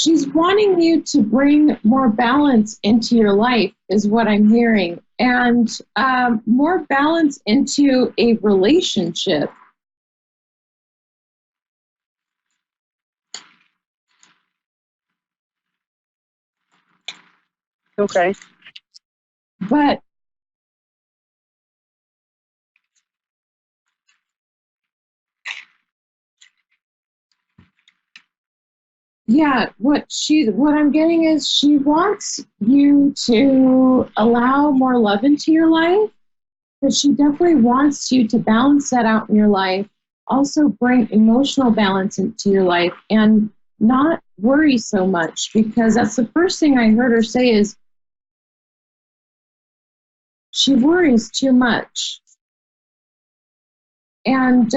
she's wanting you to bring more balance into your life, is what I'm hearing, and more balance into a relationship. Okay. But yeah, what I'm getting is she wants you to allow more love into your life, but she definitely wants you to balance that out in your life. Also bring emotional balance into your life and not worry so much, because that's the first thing I heard her say is she worries too much. And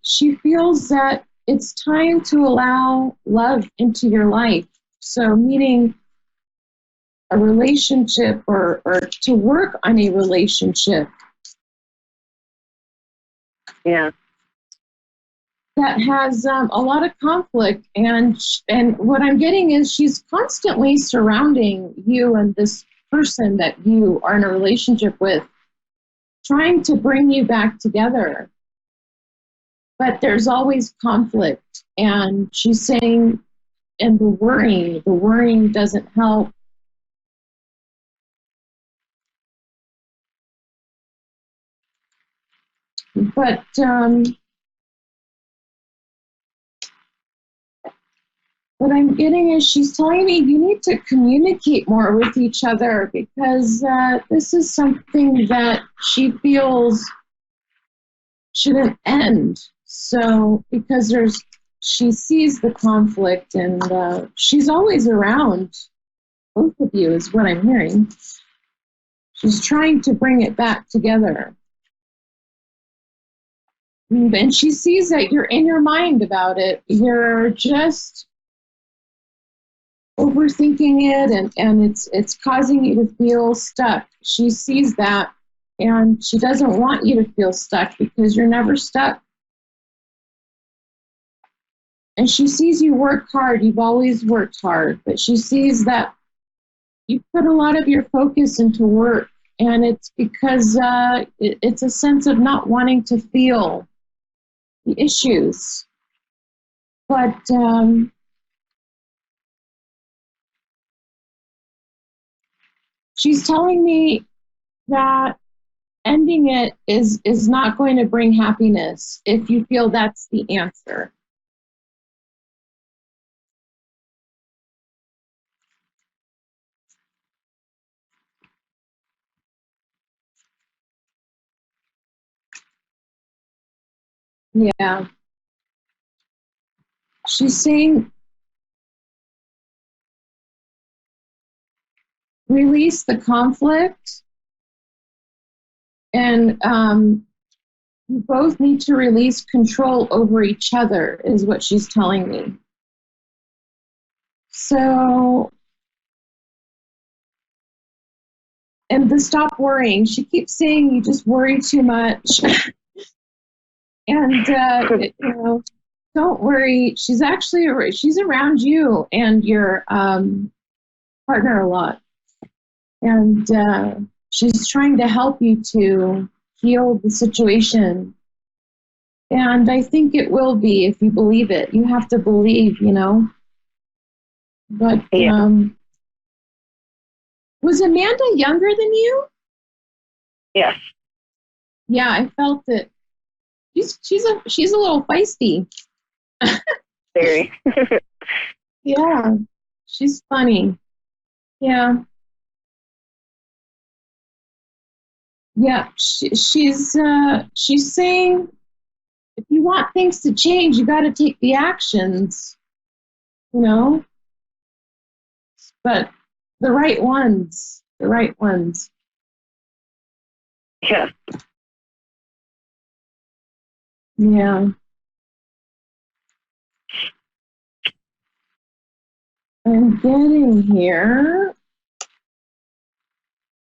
she feels that it's time to allow love into your life. So, meaning a relationship or to work on a relationship. Yeah. That has a lot of conflict, and what I'm getting is she's constantly surrounding you and this person that you are in a relationship with, trying to bring you back together. But there's always conflict, and she's saying, and the worrying doesn't help. But what I'm getting is she's telling me you need to communicate more with each other, because this is something that she feels shouldn't end. So, because she sees the conflict, and she's always around both of you, is what I'm hearing. She's trying to bring it back together. And she sees that you're in your mind about it. You're just overthinking it, and it's causing you to feel stuck. She sees that, and she doesn't want you to feel stuck, because you're never stuck. And she sees you work hard. You've always worked hard, but she sees that you put a lot of your focus into work, and it's because it's a sense of not wanting to feel the issues. But she's telling me that ending it is not going to bring happiness if you feel that's the answer. Yeah. She's saying release the conflict, and you both need to release control over each other, is what she's telling me. So, and to stop worrying. She keeps saying you just worry too much. And, don't worry. She's around you and your partner a lot. And she's trying to help you to heal the situation. And I think it will be, if you believe it. You have to believe, But was Amanda younger than you? Yes. Yeah, I felt it. She's a little feisty. Very. Yeah, she's funny. Yeah. Yeah, she's saying if you want things to change, you got to take the actions, but the right ones, Yeah. Yeah. I'm getting here.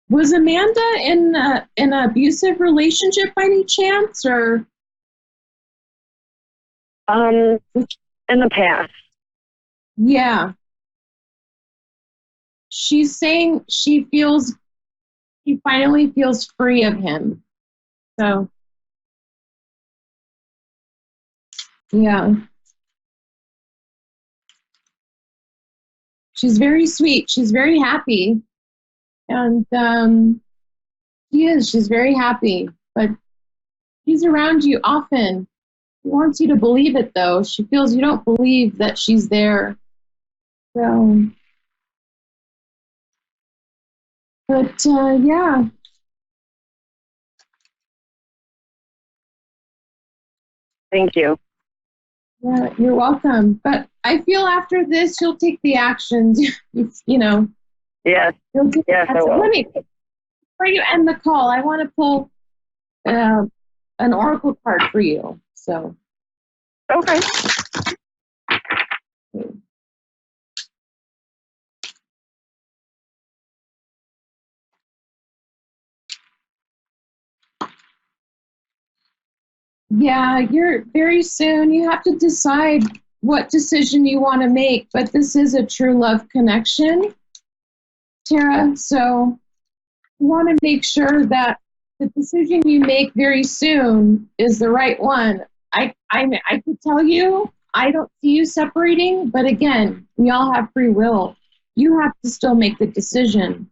Was Amanda in an abusive relationship by any chance, or? In the past. Yeah. she's saying she finally feels free of him. So, yeah. She's very sweet. She's very happy. And she's very happy. But she's around you often. She wants you to believe it, though. She feels you don't believe that she's there. So, but yeah. Thank you. Yeah, you're welcome. But I feel after this, you'll take the actions. You know, Yes. you'll take Yes, I will. Let me, before you end the call, I want to pull an oracle card for you. So, Okay. yeah, you're very soon. You have to decide what decision you want to make, but this is a true love connection, Tara. So you want to make sure that the decision you make very soon is the right one. I could tell you, I don't see you separating, but again, we all have free will. You have to still make the decision.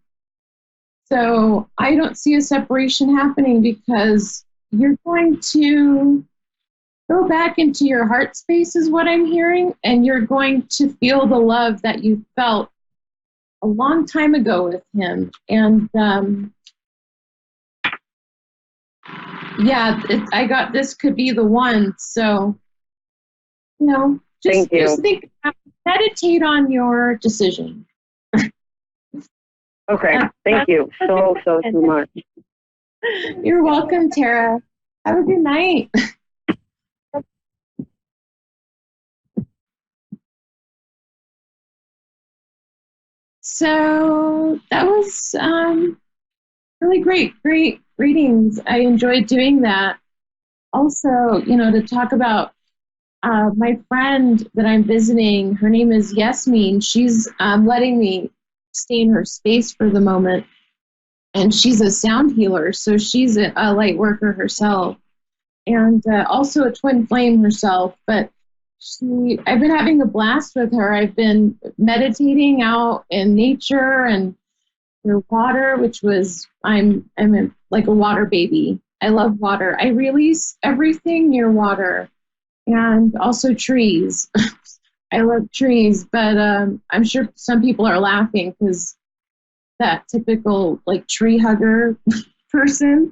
So I don't see a separation happening because you're going to go back into your heart space, is what I'm hearing, and you're going to feel the love that you felt a long time ago with him. And yeah, I got this could be the one. So, Thank you. just meditate on your decision. Okay. Thank you so much. You're welcome, Tara. Have a good night. So that was really great readings. I enjoyed doing that. Also, to talk about my friend that I'm visiting, her name is Yasmin. She's letting me stay in her space for the moment. And she's a sound healer, so she's a light worker herself. And also a twin flame herself. But I've been having a blast with her. I've been meditating out in nature and near water, which was, like a water baby. I love water. I release everything near water. And also trees. I love trees, but I'm sure some people are laughing because that typical like tree hugger person.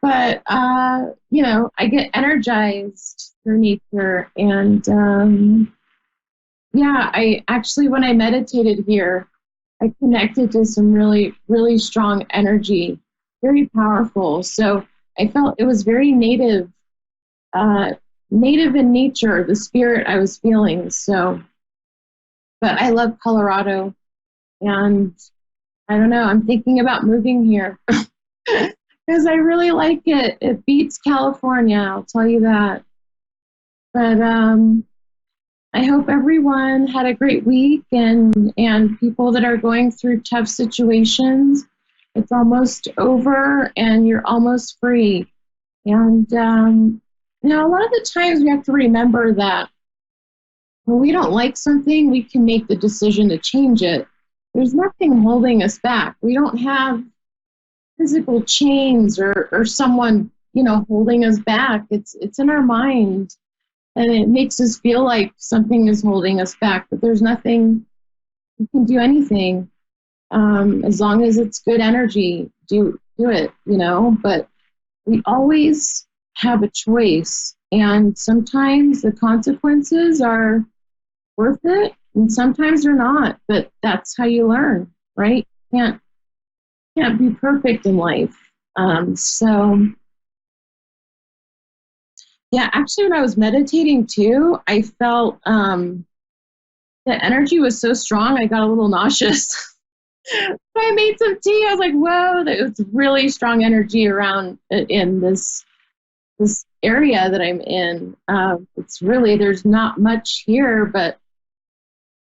But I get energized through nature, and I actually, when I meditated here, I connected to some really, really strong energy, very powerful. So I felt it was very native in nature, the spirit I was feeling. So, but I love Colorado, and I don't know, I'm thinking about moving here because I really like it. It beats California, I'll tell you that. But I hope everyone had a great week, and people that are going through tough situations, it's almost over and you're almost free. And a lot of the times we have to remember that when we don't like something, we can make the decision to change it. There's nothing holding us back. We don't have physical chains or someone, holding us back. It's in our mind, and it makes us feel like something is holding us back, but there's nothing. You can do anything as long as it's good energy. Do it, but we always have a choice, and sometimes the consequences are worth it and sometimes they're not, but that's how you learn, right? Can't be perfect in life. So yeah, actually when I was meditating too, I felt the energy was so strong I got a little nauseous. I made some tea. I was like, whoa, it's really strong energy around in this area that I'm in. It's really, there's not much here, but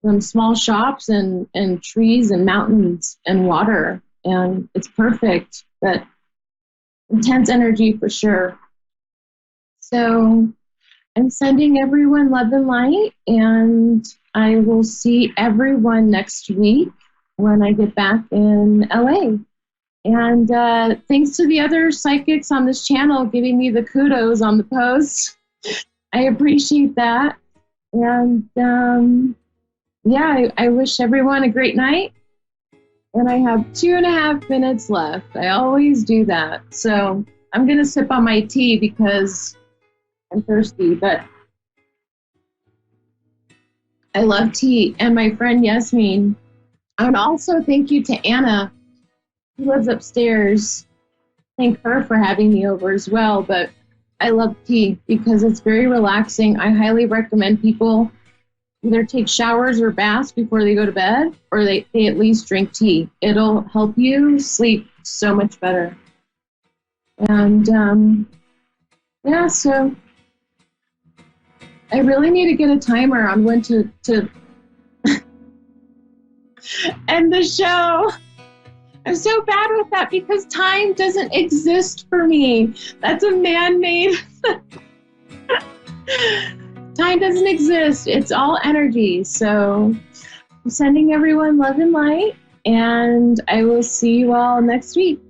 some small shops and trees and mountains and water. And it's perfect, but intense energy for sure. So I'm sending everyone love and light, and I will see everyone next week when I get back in LA. And thanks to the other psychics on this channel giving me the kudos on the post. I appreciate that. And I wish everyone a great night. And I have 2.5 minutes left. I always do that. So I'm going to sip on my tea because I'm thirsty. But I love tea. And my friend Yasmin. And also thank you to Anna, who lives upstairs. Thank her for having me over as well. But I love tea because it's very relaxing. I highly recommend people either take showers or baths before they go to bed, or they at least drink tea. It'll help you sleep so much better. And so I really need to get a timer on when to end the show. I'm so bad with that because time doesn't exist for me. That's a man-made. Time doesn't exist. It's all energy. So I'm sending everyone love and light, and I will see you all next week.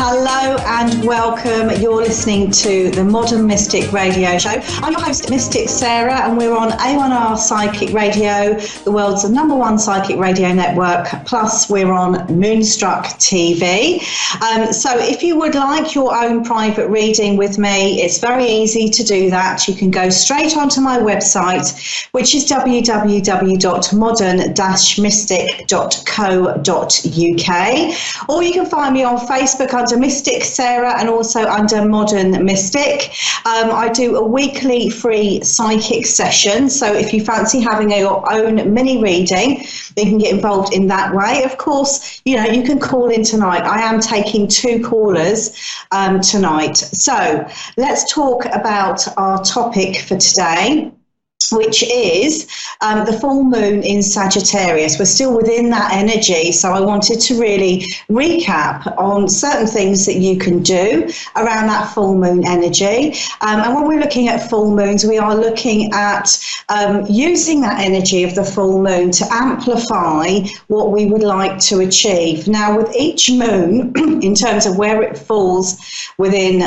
Hello and welcome. You're listening to the Modern Mystic Radio Show. I'm your host, Mystic Sarah, and we're on A1R Psychic Radio, the world's #1 psychic radio network. Plus, we're on Moonstruck TV. So if you would like your own private reading with me, it's very easy to do that. You can go straight onto my website, which is www.modern-mystic.co.uk, or you can find me on Facebook under Mystic Sarah and also under Modern Mystic. I do a weekly free psychic session, so if you fancy having your own mini reading, you can get involved in that way. Of course, you can call in tonight. I am taking 2 callers tonight. So let's talk about our topic for today, which is the full moon in Sagittarius. We're still within that energy, so I wanted to really recap on certain things that you can do around that full moon energy. And when we're looking at full moons, we are looking at using that energy of the full moon to amplify what we would like to achieve. Now, with each moon, in terms of where it falls within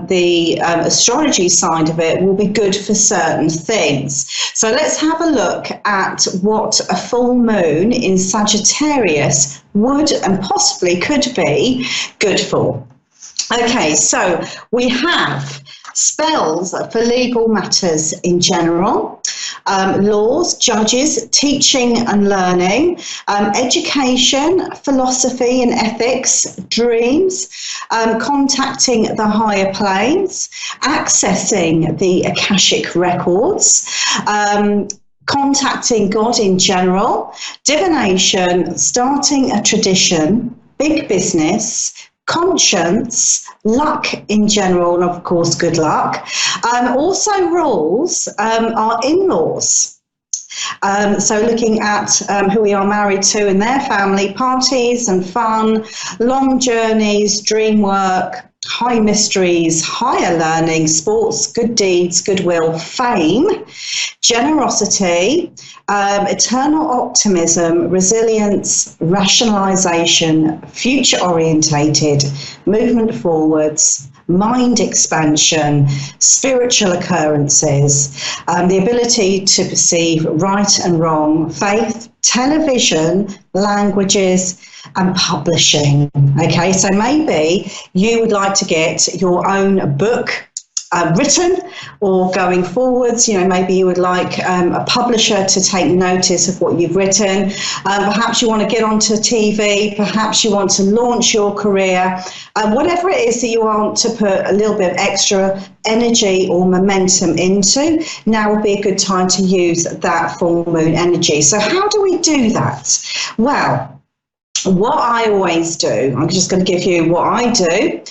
the astrology side of it, will be good for certain things. So let's have a look at what a full moon in Sagittarius would and possibly could be good for. Okay, so we have spells for legal matters in general. laws, judges, teaching and learning, education, philosophy and ethics, dreams, contacting the higher planes, accessing the Akashic records, contacting God in general, divination, starting a tradition, big business, conscience, luck in general, and of course good luck. Also rules are in-laws. So looking at who we are married to and their family, parties and fun, long journeys, dream work, high mysteries, higher learning, sports, good deeds, goodwill, fame, generosity, eternal optimism, resilience, rationalization, future orientated, movement forwards, mind expansion, spiritual occurrences, the ability to perceive right and wrong, faith, television, languages, and publishing. Okay, so maybe you would like to get your own book written, or going forwards, maybe you would like a publisher to take notice of what you've written. Perhaps you want to get onto TV, perhaps you want to launch your career. Whatever it is that you want to put a little bit of extra energy or momentum into, now would be a good time to use that full moon energy. So how do we do that? Well, what I always do, I'm just going to give you what I do,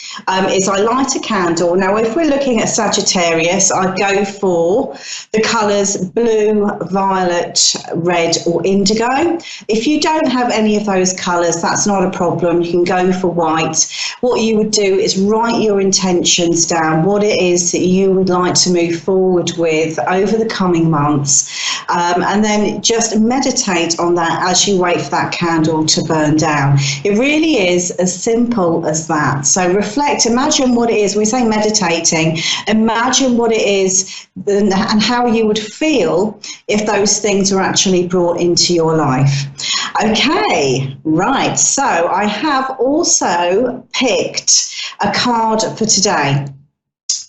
is I light a candle. Now, if we're looking at Sagittarius, I go for the colours blue, violet, red or indigo. If you don't have any of those colours, that's not a problem. You can go for white. What you would do is write your intentions down, what it is that you would like to move forward with over the coming months, and then just meditate on that as you wait for that candle to burn down. It really is as simple as that. So reflect, imagine what it is. We say meditating, imagine what it is and how you would feel if those things were actually brought into your life. Okay, right, so I have also picked a card for today.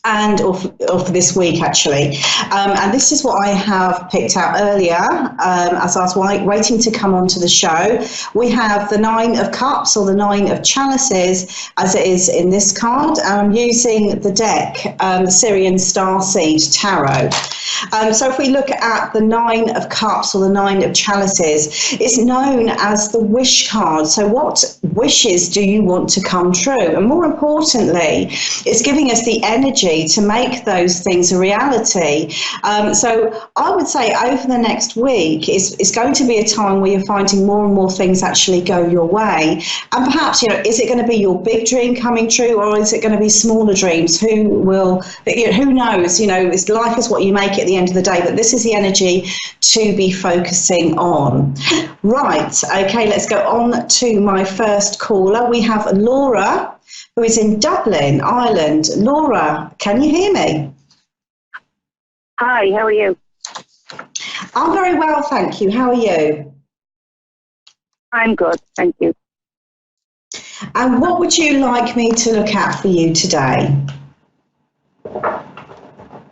Or for this week, actually. And this is what I have picked out earlier as I was waiting to come onto the show. We have the Nine of Cups, or the Nine of Chalices, as it is in this card. And I'm using the deck, the Syrian Starseed Tarot. So if we look at the Nine of Cups, or the Nine of Chalices, it's known as the wish card. So what wishes do you want to come true? And more importantly, it's giving us the energy to make those things a reality. So I would say over the next week it's going to be a time where you're finding more and more things actually go your way. And perhaps, is it going to be your big dream coming true, or is it going to be smaller dreams? Who knows? It's life is what you make at the end of the day, but this is the energy to be focusing on. Right, okay, let's go on to my first caller. We have Laura, who is in Dublin, Ireland. Laura, can you hear me? Hi, how are you? I'm very well, thank you. How are you? I'm good, thank you. And what would you like me to look at for you today?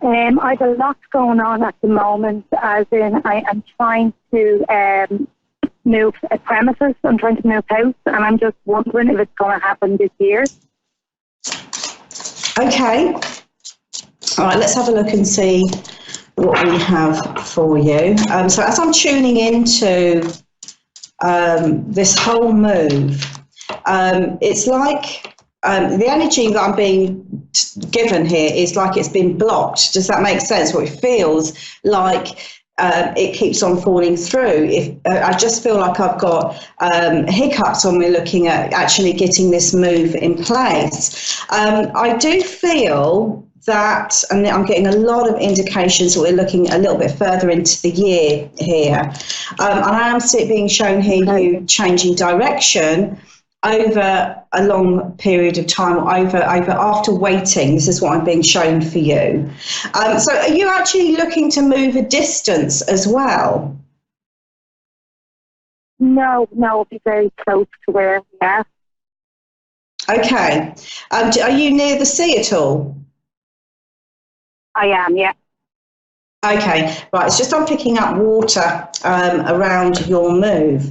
I've a lot going on at the moment, as in I am trying to move premises. I'm trying to move house, and I'm just wondering if it's going to happen this year. Okay. All right, let's have a look and see what we have for you. So as I'm tuning into this whole move, it's like the energy that I'm being given here is like it's been blocked. Does that make sense? Or it feels like it keeps on falling through. I just feel like I've got hiccups when we're looking at actually getting this move in place. I do feel that, and I'm getting a lot of indications that we're looking a little bit further into the year here. And I am being shown here you changing direction over a long period of time, over after waiting. This is what I'm being shown for you. So are you actually looking to move a distance as well? No, it'll be very close to where we are. Okay. Are you near the sea at all? I am, yeah. Okay, right. It's just I'm picking up water around your move.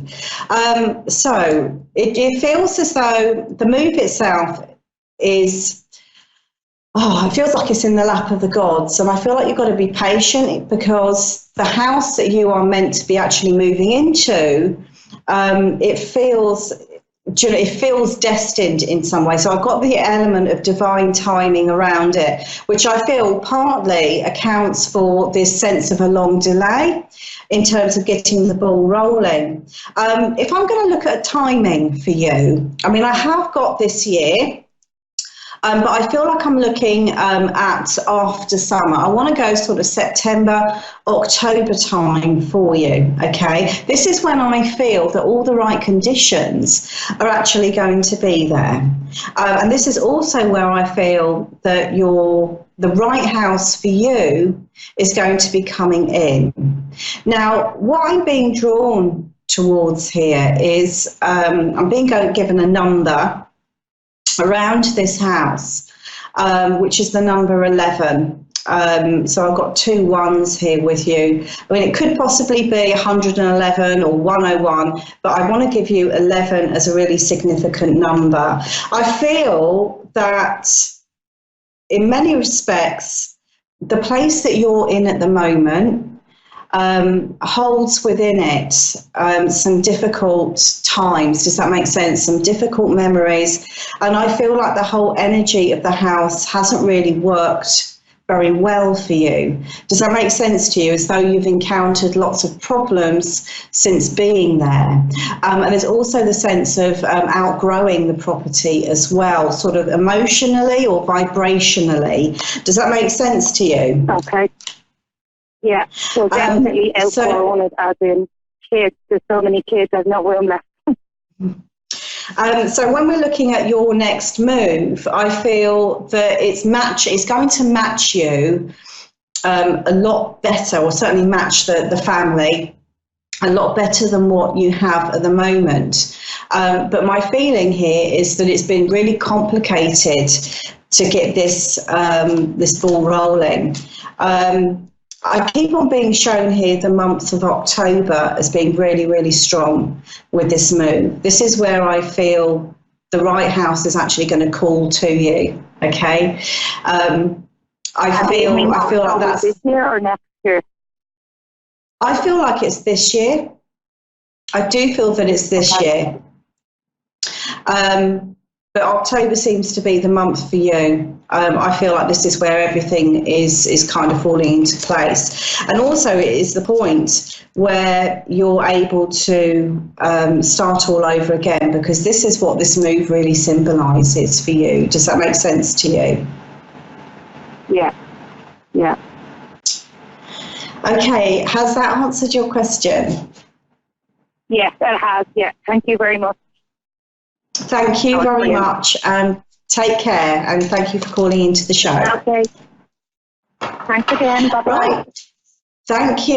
So it feels as though the move itself is, it feels like it's in the lap of the gods. And I feel like you've got to be patient because the house that you are meant to be actually moving into, it feels destined in some way. So I've got the element of divine timing around it, which I feel partly accounts for this sense of a long delay in terms of getting the ball rolling. If I'm going to look at timing for you, I mean, I have got this year. But I feel like I'm looking at after summer. I want to go sort of September, October time for you, okay? This is when I feel that all the right conditions are actually going to be there. And this is also where I feel that the right house for you is going to be coming in. Now, what I'm being drawn towards here is I'm being given a number around this house, which is the number 11. So I've got 2 ones here with you. I mean, it could possibly be 111 or 101, but I want to give you 11 as a really significant number. I feel that in many respects, the place that you're in at the moment holds within it some difficult times. Does that make sense? Some difficult memories. And I feel like the whole energy of the house hasn't really worked very well for you. Does that make sense to you? As though you've encountered lots of problems since being there. And there's also the sense of outgrowing the property as well, sort of emotionally or vibrationally. Does that make sense to you? Okay. Yeah, so definitely outgrown it, as in kids. There's so many kids, there's no room left. So when we're looking at your next move, I feel that it's going to match you a lot better, or certainly match the family a lot better than what you have at the moment. But my feeling here is that it's been really complicated to get this ball rolling. I keep on being shown here the month of October as being really, really strong with this move. This is where I feel the right house is actually going to call to you. Okay, I feel like that's this year or next year. I feel like it's this year. I do feel that it's this year. But October seems to be the month for you. I feel like this is where everything is kind of falling into place. And also it is the point where you're able to start all over again, because this is what this move really symbolises for you. Does that make sense to you? Yeah. Yeah. Okay, has that answered your question? Yes, it has. Yeah. Thank you very much. Thank you very much, and take care, and thank you for calling into the show. Okay. Thanks again. Bye-bye. Right. Thank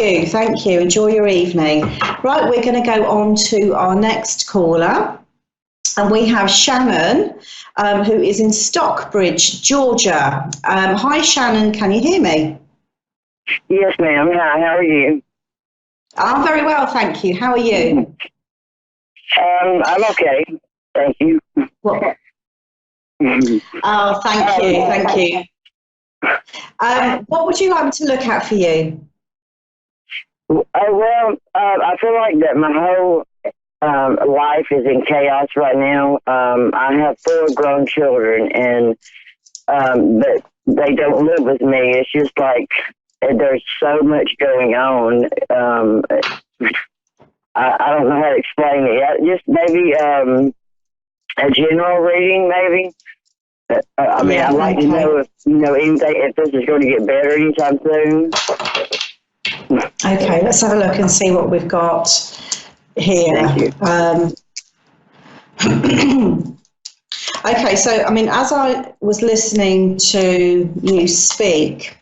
you. Enjoy your evening. Right, we're going to go on to our next caller, and we have Shannon, who is in Stockbridge, Georgia. Hi, Shannon, can you hear me? Yes, ma'am. Hi, how are you? I'm very well, thank you. How are you? I'm okay. Thank you. What? Oh, thank you. What would you like me to look at for you? I feel like that my whole life is in chaos right now. I have 4 grown children, and but they don't live with me. It's just like there's so much going on. I don't know how to explain it. Just maybe a general reading, maybe. I'd like to know if anything, if this is going to get better anytime soon. Okay, let's have a look and see what we've got here. Okay, so as I was listening to you speak,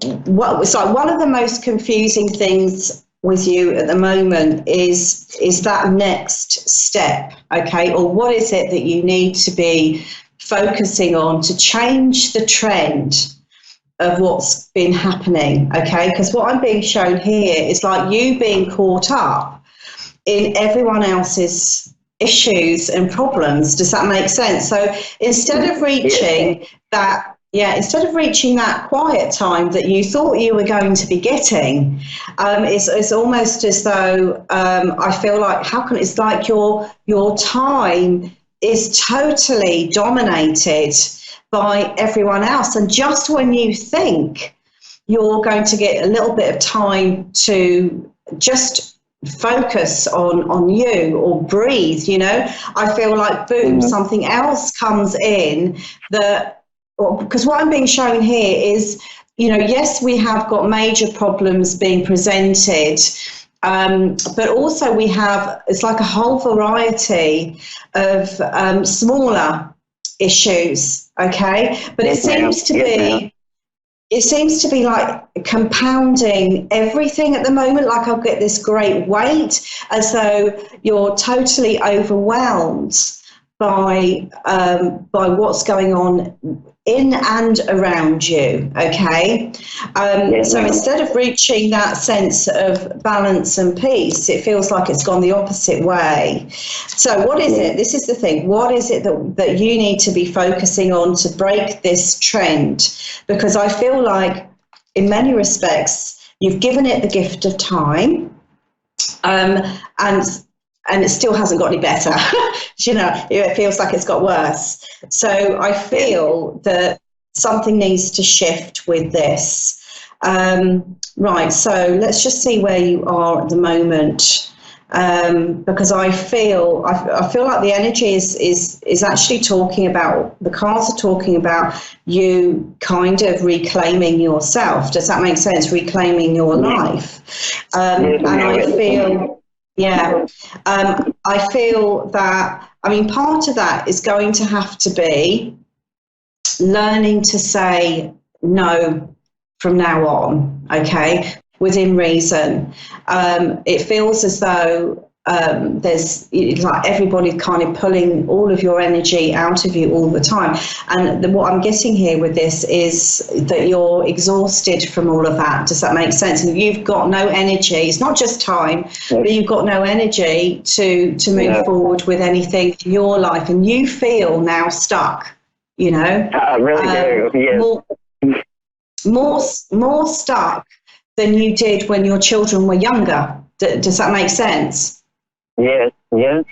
one of the most confusing things with you at the moment is that next step, okay? Or what is it that you need to be focusing on to change the trend of what's been happening, okay? Because what I'm being shown here is like you being caught up in everyone else's issues and problems. Does that make sense? So instead of reaching instead of reaching that quiet time that you thought you were going to be getting, it's almost as though I feel like it's like your time is totally dominated by everyone else, and just when you think you're going to get a little bit of time to just focus on you or breathe, I feel like boom, something else comes in because what I'm being shown here is, yes, we have got major problems being presented, but also it's like a whole variety of smaller issues, okay? But it seems to be like compounding everything at the moment. Like I'll get this great weight, as though you're totally overwhelmed by what's going on in and around you, okay? So instead of reaching that sense of balance and peace, it feels like it's gone the opposite way. So what is it? This is the thing. What is it that you need to be focusing on to break this trend? Because I feel like in many respects, you've given it the gift of time, and it still hasn't got any better. It feels like it's got worse. So I feel that something needs to shift with this. Right, so let's just see where you are at the moment, because I feel like the energy is actually talking about, the cards are talking about you kind of reclaiming yourself. Does that make sense? Reclaiming your life. And I feel... I feel that, part of that is going to have to be learning to say no from now on, okay, within reason. It feels as though there's like everybody kind of pulling all of your energy out of you all the time. And what I'm getting here with this is that you're exhausted from all of that. Does that make sense? And you've got no energy. It's not just time, but you've got no energy to move forward with anything in your life. And you feel now stuck, I really do, yes. More stuck than you did when your children were younger. Does that make sense? Yes, yes.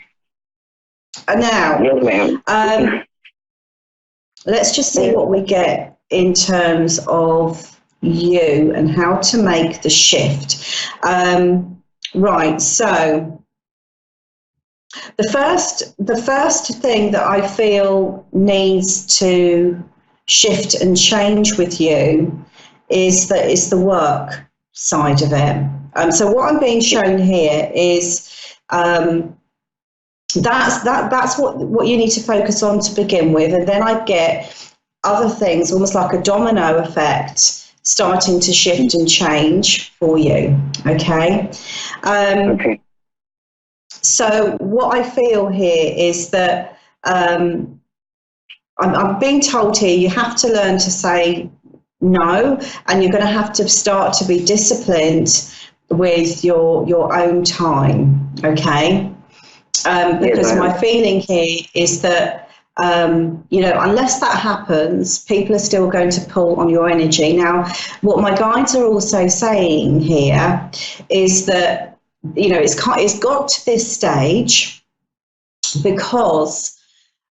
Now, yes, ma'am. Let's just see what we get in terms of you and how to make the shift. Right, so the first thing that I feel needs to shift and change with you is the work side of it. So what I'm being shown here is that's what you need to focus on to begin with, and then I get other things, almost like a domino effect, starting to shift and change for you. Okay. Okay. So what I feel here is that I'm being told here you have to learn to say no, and you're going to have to start to be disciplined with your own time, okay? Because my feeling here is that, unless that happens, people are still going to pull on your energy. Now, what my guides are also saying here is that, it's got to this stage because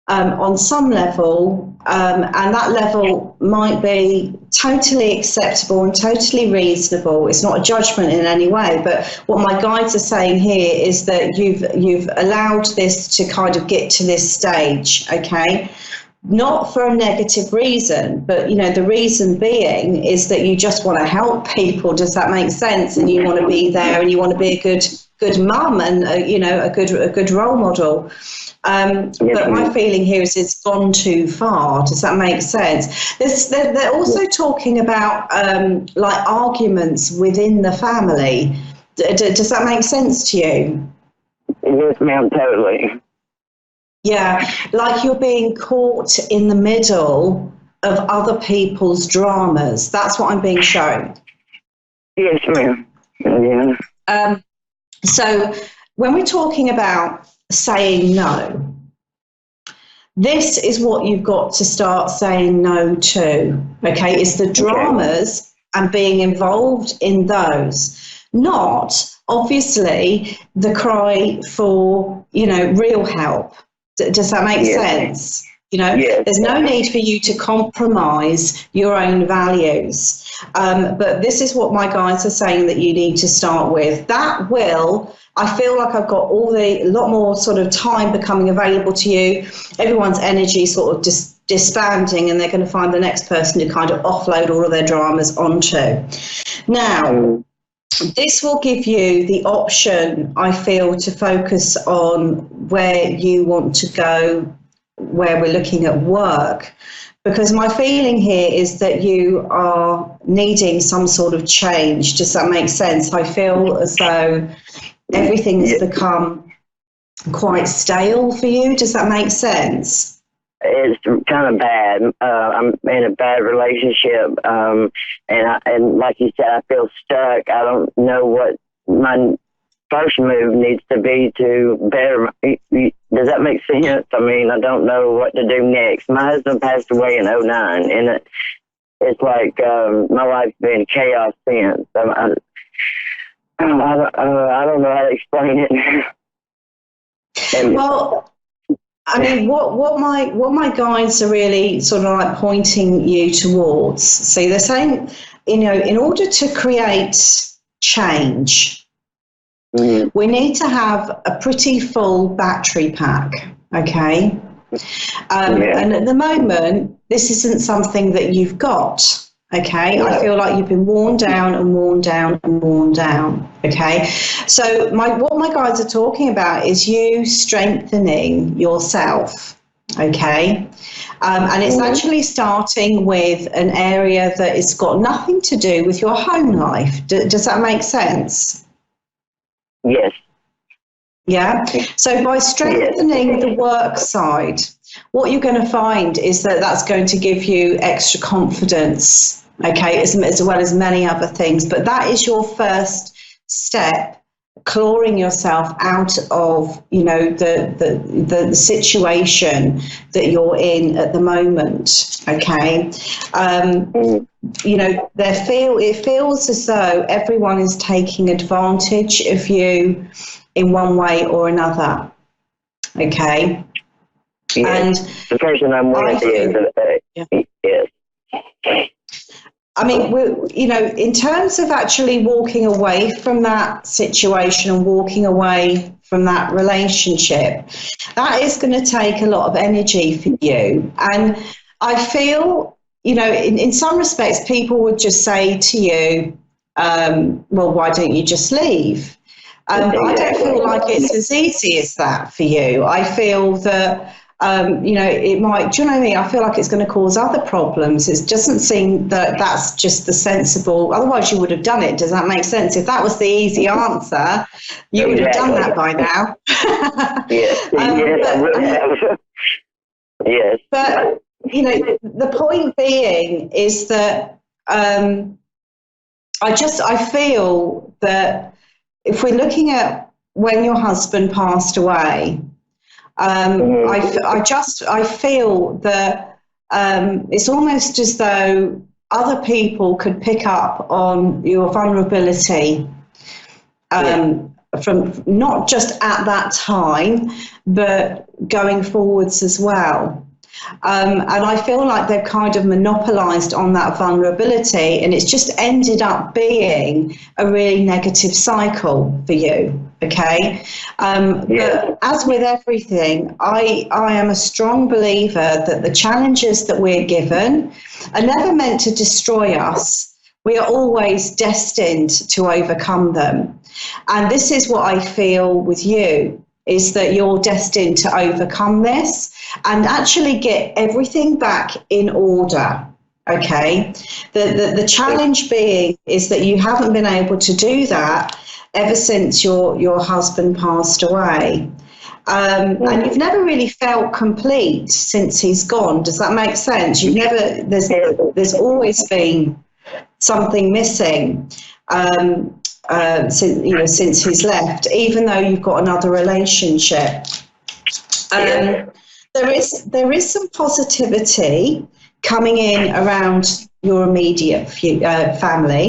on some level, and that level might be totally acceptable and totally reasonable. It's not a judgment in any way, but what my guides are saying here is that you've allowed this to kind of get to this stage, okay? Not for a negative reason, but the reason being is that you just want to help people. Does that make sense? And you want to be there, and you want to be a good mum, and a good role model. But my feeling here is it's gone too far. Does that make sense? They're also talking about like arguments within the family. Does that make sense to you? Yes, ma'am, totally. Yeah, like you're being caught in the middle of other people's dramas. That's what I'm being shown. Yes, ma'am. Yeah. So when we're talking about saying no, this is what you've got to start saying no to, okay? It's the dramas and being involved in those, not obviously the cry for, real help. Does that make sense? There's no need for you to compromise your own values. But this is what my guides are saying that you need to start with. That will, I feel like I've got a lot more sort of time becoming available to you. Everyone's energy sort of disbanding, and they're going to find the next person to kind of offload all of their dramas onto. Now, this will give you the option, I feel, to focus on where you want to go, where we're looking at work, because my feeling here is that you are needing some sort of change. Does that make sense? I feel as though everything has become quite stale for you. Does that make sense? It's kind of bad. I'm in a bad relationship, and like you said, I feel stuck. I don't know what my first move needs to be to better. Does that make sense? I mean, I don't know what to do next. My husband passed away in '09, and it's like my life's been chaos since. I don't know how to explain it. Well, I mean, what my guides are really sort of like pointing you towards. See, they're saying, in order to create change, we need to have a pretty full battery pack, okay? And at the moment, this isn't something that you've got, okay? I feel like you've been worn down and worn down and worn down, okay? So what my guides are talking about is you strengthening yourself, okay? And it's actually starting with an area that has got nothing to do with your home life. Does that make sense? Yes. Yeah. So by strengthening the work side, what you're going to find is that that's going to give you extra confidence, okay, as well as many other things. But that is your first step, clawing yourself out of, the situation that you're in at the moment, okay? It feels as though everyone is taking advantage of you in one way or another, okay? Yes. And the person I'm with is, yes. I mean, in terms of actually walking away from that situation and walking away from that relationship, that is going to take a lot of energy for you. And I feel, in some respects, people would just say to you, well, why don't you just leave? But I don't feel like it's as easy as that for you. I feel that, it might, do you know what I mean? I feel like it's going to cause other problems. It doesn't seem that that's just the sensible, otherwise you would have done it. Does that make sense? If that was the easy answer, you would have done that by now. Yes. Yes. But, the point being is that I feel that if we're looking at when your husband passed away, I feel that it's almost as though other people could pick up on your vulnerability from not just at that time, but going forwards as well. And I feel like they've kind of monopolized on that vulnerability, and it's just ended up being a really negative cycle for you. Okay. But as with everything, I am a strong believer that the challenges that we're given are never meant to destroy us. We are always destined to overcome them. And this is what I feel with you, is that you're destined to overcome this and actually get everything back in order. Okay. The challenge being is that you haven't been able to do that ever since your husband passed away. And you've never really felt complete since he's gone. Does that make sense? You've never, there's always been something missing since he's left, even though you've got another relationship. There is some positivity coming in around your immediate family.